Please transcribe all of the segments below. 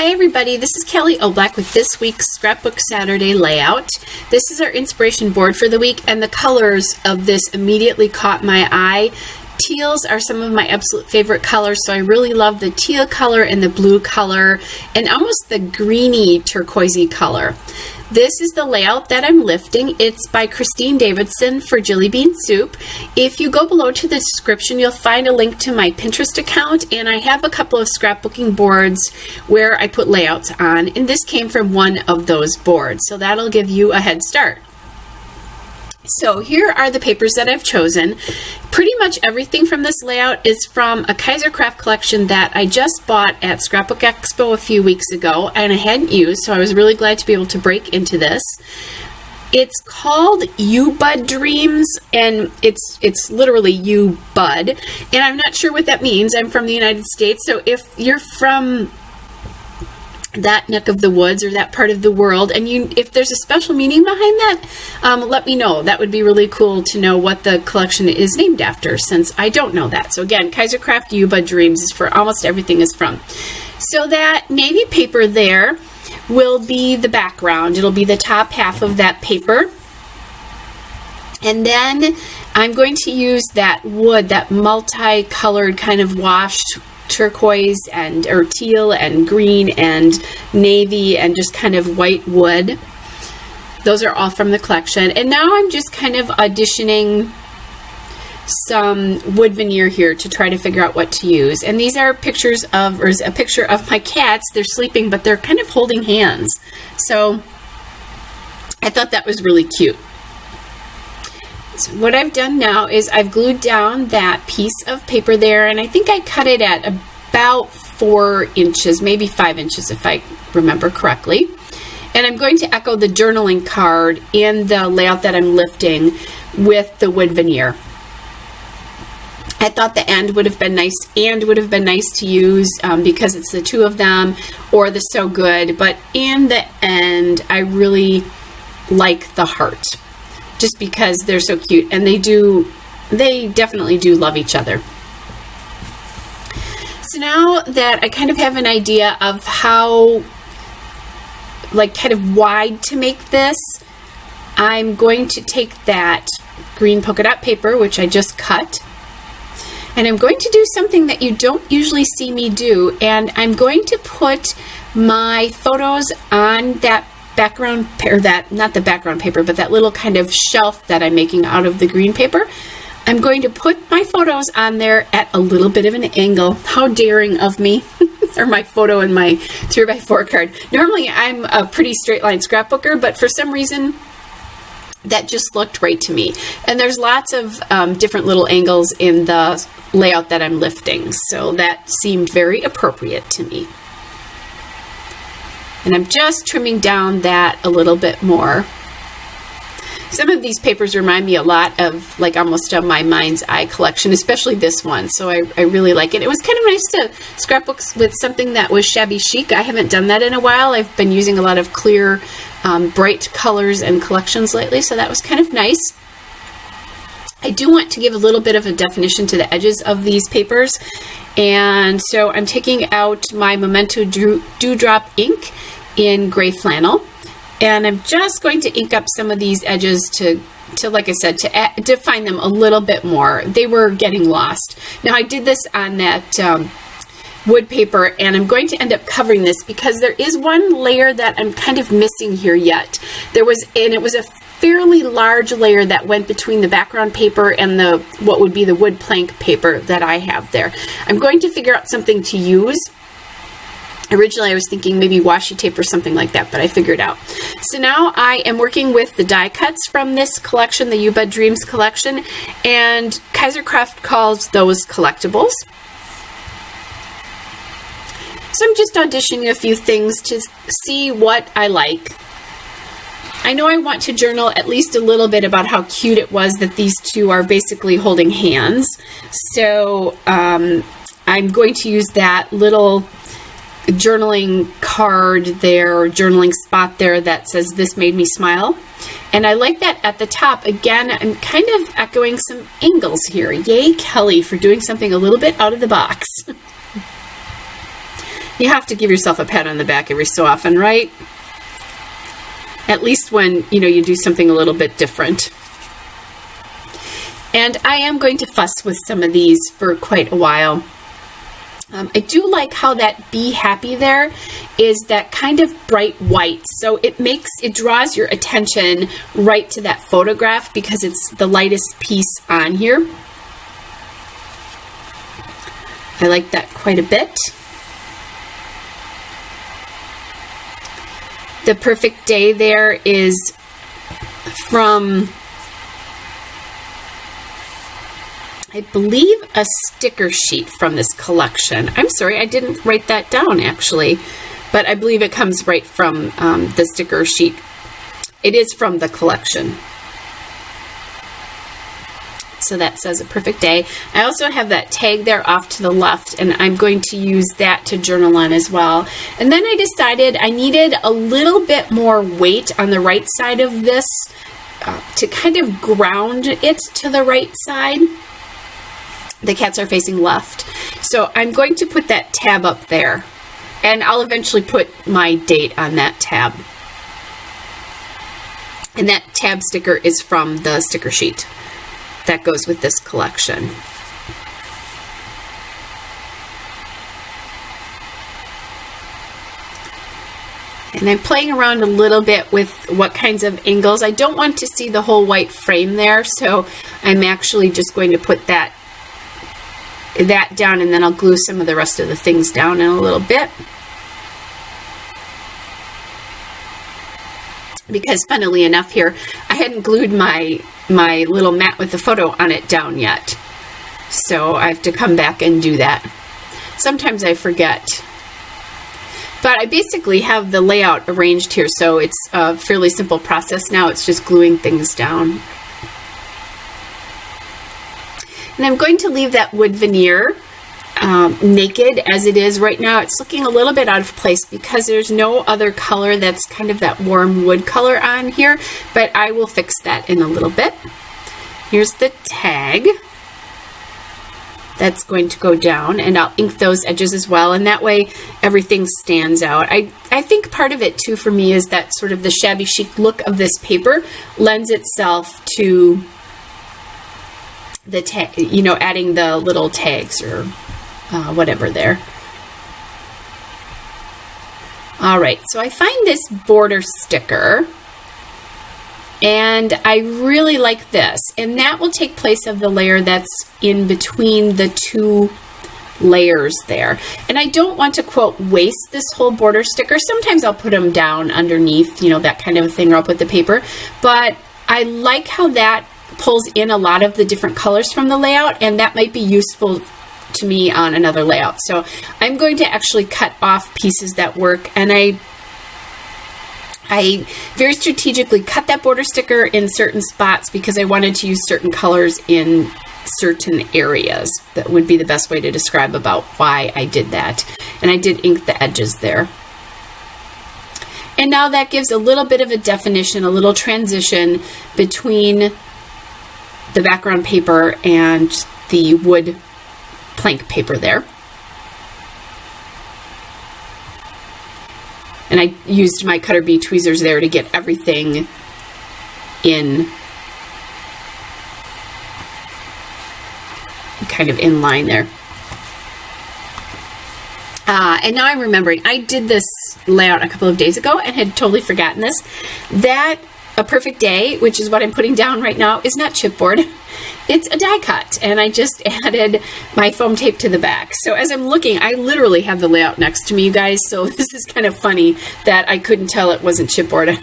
Hi everybody, this is Kelly O'Black with this week's Scrapbook Saturday layout. This is our inspiration board for the week, and the colors of this immediately caught my eye. Teals are some of my absolute favorite colors, so I really love the teal color and the blue color and almost the greeny turquoisey color. This is the layout that I'm lifting. It's by Christine Davidson for Jelly Bean Soup. If you go below to the description, you'll find a link to my Pinterest account, and I have a couple of scrapbooking boards where I put layouts on, and this came from one of those boards, so that'll give you a head start. So here are the papers that I've chosen. Pretty much everything from this layout is from a Kaiser Craft collection that I just bought at Scrapbook Expo a few weeks ago and I hadn't used, so I was really glad to be able to break into this. It's called You Bud Dreams, and it's literally you bud, and I'm not sure what that means. I'm from the United States, so if you're from that neck of the woods or that part of the world, and if there's a special meaning behind that, let me know. That would be really cool to know what the collection is named after, since I don't know that. So again, Kaiser Craft You Bud Dreams is for almost everything is from. So that navy paper there will be the background. It'll be the top half of that paper. And then I'm going to use that wood, that multicolored kind of washed turquoise or teal and green and navy and just kind of white wood. Those are all from the collection. And now I'm just kind of auditioning some wood veneer here to try to figure out what to use. And these are pictures of, or is a picture of my cats. They're sleeping, but they're kind of holding hands. So I thought that was really cute. So what I've done now is I've glued down that piece of paper there, and I think I cut it at about 4 inches, maybe 5 inches if I remember correctly. And I'm going to echo the journaling card in the layout that I'm lifting with the wood veneer. I thought the and would have been nice to use because it's the two of them, or the so good, but in the end I really like the heart, just because they're so cute, and they definitely do love each other. So now that I kind of have an idea of how, like, kind of wide to make this, I'm going to take that green polka dot paper, which I just cut, and I'm going to do something that you don't usually see me do, and I'm going to put my photos on that background, or that, not the background paper, but that little kind of shelf that I'm making out of the green paper. I'm going to put my photos on there at a little bit of an angle. How daring of me. Or my photo in my 3x4 card. Normally I'm a pretty straight line scrapbooker, but for some reason that just looked right to me. And there's lots of different little angles in the layout that I'm lifting, so that seemed very appropriate to me. And I'm just trimming down that a little bit more. Some of these papers remind me a lot of, like, almost of my Mind's Eye collection, especially this one, so I really like it. It was kind of nice to scrapbook with something that was shabby chic. I haven't done that in a while. I've been using a lot of clear, bright colors and collections lately, so that was kind of nice. I do want to give a little bit of a definition to the edges of these papers, and so I'm taking out my Memento Dewdrop ink in gray flannel, and I'm just going to ink up some of these edges to like I said, to define them a little bit more. They were getting lost. Now I did this on that wood paper, and I'm going to end up covering this because there is one layer that I'm kind of missing here yet. It was a fairly large layer that went between the background paper and the what would be the wood plank paper that I have there. I'm going to figure out something to use. Originally I was thinking maybe washi tape or something like that, but I figured out. So now I am working with the die cuts from this collection, the You Bud Dreams collection, and Kaiser Craft calls those collectibles. So I'm just auditioning a few things to see what I like. I know I want to journal at least a little bit about how cute it was that these two are basically holding hands. So I'm going to use that little journaling card there, or journaling spot there that says "This made me smile." And I like that at the top. Again, I'm kind of echoing some angles here. Yay, Kelly, for doing something a little bit out of the box. You have to give yourself a pat on the back every so often, right? At least when, you know, you do something a little bit different. And I am going to fuss with some of these for quite a while. I do like how that Be Happy there is that kind of bright white. So it draws your attention right to that photograph because it's the lightest piece on here. I like that quite a bit. The Perfect Day there is from, I believe, a sticker sheet from this collection. I'm sorry, I didn't write that down actually, but I believe it comes right from the sticker sheet. It is from the collection. So that says A Perfect Day. I also have that tag there off to the left, and I'm going to use that to journal on as well. And then I decided I needed a little bit more weight on the right side of this to kind of ground it to the right side. The cats are facing left. So I'm going to put that tab up there, and I'll eventually put my date on that tab. And that tab sticker is from the sticker sheet that goes with this collection. And I'm playing around a little bit with what kinds of angles. I don't want to see the whole white frame there, so I'm actually just going to put that down, and then I'll glue some of the rest of the things down in a little bit. Because funnily enough here, I hadn't glued my little mat with the photo on it down yet. So I have to come back and do that. Sometimes I forget. But I basically have the layout arranged here, so it's a fairly simple process now. It's just gluing things down. And I'm going to leave that wood veneer naked as it is right now. It's looking a little bit out of place because there's no other color that's kind of that warm wood color on here, but I will fix that in a little bit. Here's the tag that's going to go down, and I'll ink those edges as well, and that way everything stands out. I think part of it too for me is that sort of the shabby chic look of this paper lends itself to the tag, you know, adding the little tags or whatever there. All right, so I find this border sticker, and I really like this, and that will take place of the layer that's in between the two layers there. And I don't want to, quote, waste this whole border sticker. Sometimes I'll put them down underneath, you know, that kind of a thing, or I'll put the paper, but I like how that pulls in a lot of the different colors from the layout, and that might be useful to me on another layout. So I'm going to actually cut off pieces that work, and I very strategically cut that border sticker in certain spots because I wanted to use certain colors in certain areas. That would be the best way to describe about why I did that. And I did ink the edges there. And now that gives a little bit of a definition, a little transition between the background paper and the wood plank paper there. And I used my Cutter Bee tweezers there to get everything in kind of in line there. And now I'm remembering, I did this layout a couple of days ago and had totally forgotten this. That A Perfect Day, which is what I'm putting down right now, is not chipboard. It's a die cut, and I just added my foam tape to the back. So as I'm looking, I literally have the layout next to me, you guys, so this is kind of funny that I couldn't tell it wasn't chipboard,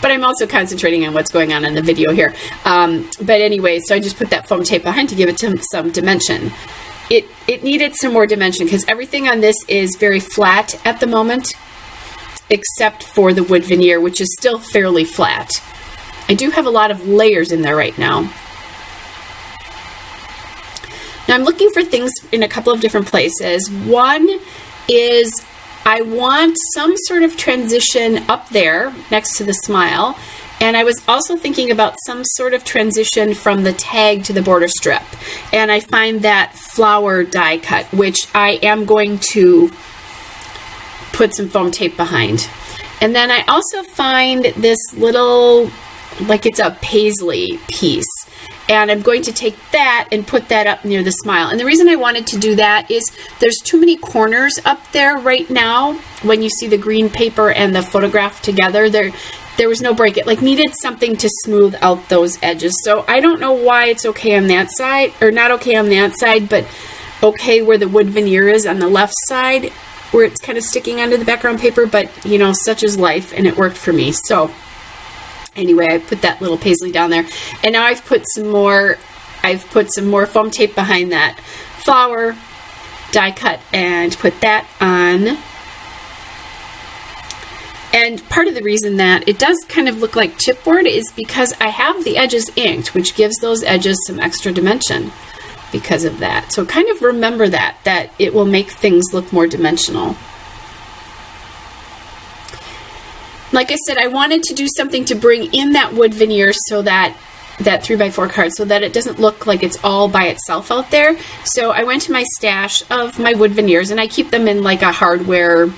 but I'm also concentrating on what's going on in the video here. But anyway, so I just put that foam tape behind to give it some dimension. It needed some more dimension because everything on this is very flat at the moment, except for the wood veneer, which is still fairly flat. I do have a lot of layers in there right now. Now I'm looking for things in a couple of different places. One is I want some sort of transition up there next to the smile. And I was also thinking about some sort of transition from the tag to the border strip. And I find that flower die cut, which I am going to put some foam tape behind. And then I also find this little, like it's a paisley piece. And I'm going to take that and put that up near the smile. And the reason I wanted to do that is there's too many corners up there right now. When you see the green paper and the photograph together, there was no break. It like needed something to smooth out those edges. So I don't know why it's okay on that side, or not okay on that side, but okay where the wood veneer is on the left side, where it's kind of sticking onto the background paper. But you know, such is life, and it worked for me. So anyway, I put that little paisley down there, and now I've put some more foam tape behind that flower, die cut, and put that on. And part of the reason that it does kind of look like chipboard is because I have the edges inked, which gives those edges some extra dimension because of that. So kind of remember that it will make things look more dimensional. Like I said, I wanted to do something to bring in that wood veneer so that 3x4 card, so that it doesn't look like it's all by itself out there. So I went to my stash of my wood veneers, and I keep them in like a hardware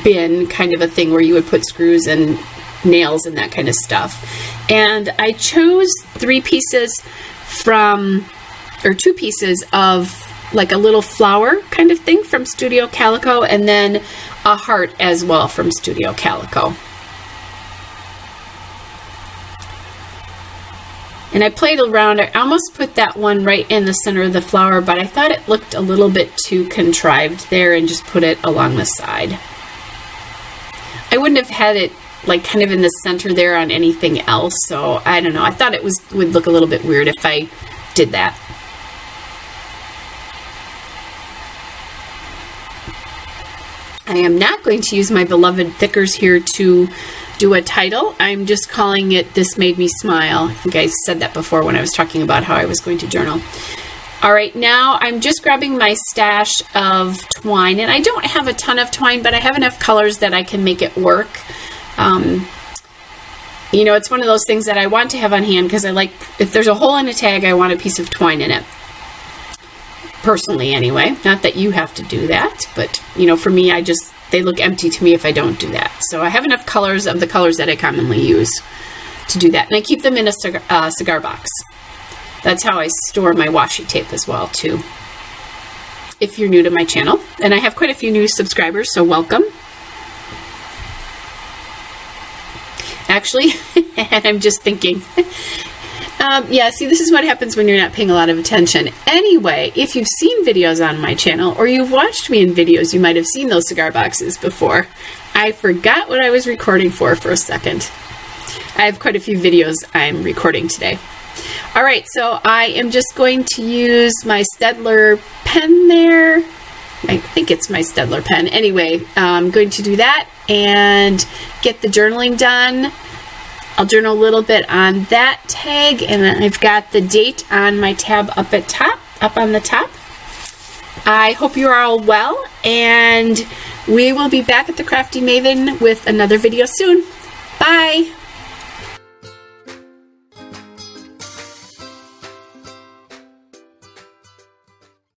bin kind of a thing where you would put screws and nails and that kind of stuff. And I chose 2 pieces of like a little flower kind of thing from Studio Calico, and then a heart as well from Studio Calico. And I played around. I almost put that one right in the center of the flower, but I thought it looked a little bit too contrived there, and just put it along the side. I wouldn't have had it like kind of in the center there on anything else, so I don't know. I thought it would look a little bit weird if I did that. I am not going to use my beloved thickers here to do a title. I'm just calling it This Made Me Smile. I think I said that before when I was talking about how I was going to journal. All right, now I'm just grabbing my stash of twine, and I don't have a ton of twine, but I have enough colors that I can make it work. You know, it's one of those things that I want to have on hand because I like, if there's a hole in a tag, I want a piece of twine in it. Personally, anyway. Not that you have to do that, but, you know, for me, they look empty to me if I don't do that. So I have enough colors of the colors that I commonly use to do that. And I keep them in a cigar box. That's how I store my washi tape as well, too. If you're new to my channel. And I have quite a few new subscribers, so welcome. Actually, and I'm just thinking... yeah, see, this is what happens when you're not paying a lot of attention. Anyway, if you've seen videos on my channel, or you've watched me in videos, you might have seen those cigar boxes before. I forgot what I was recording for a second. I have quite a few videos I'm recording today. All right, so I am just going to use my Staedtler pen there. I think it's my Staedtler pen. Anyway, I'm going to do that and get the journaling done. I'll journal a little bit on that tag, and then I've got the date on my tab up on the top. I hope you are all well, and we will be back at the Crafty Maven with another video soon. Bye!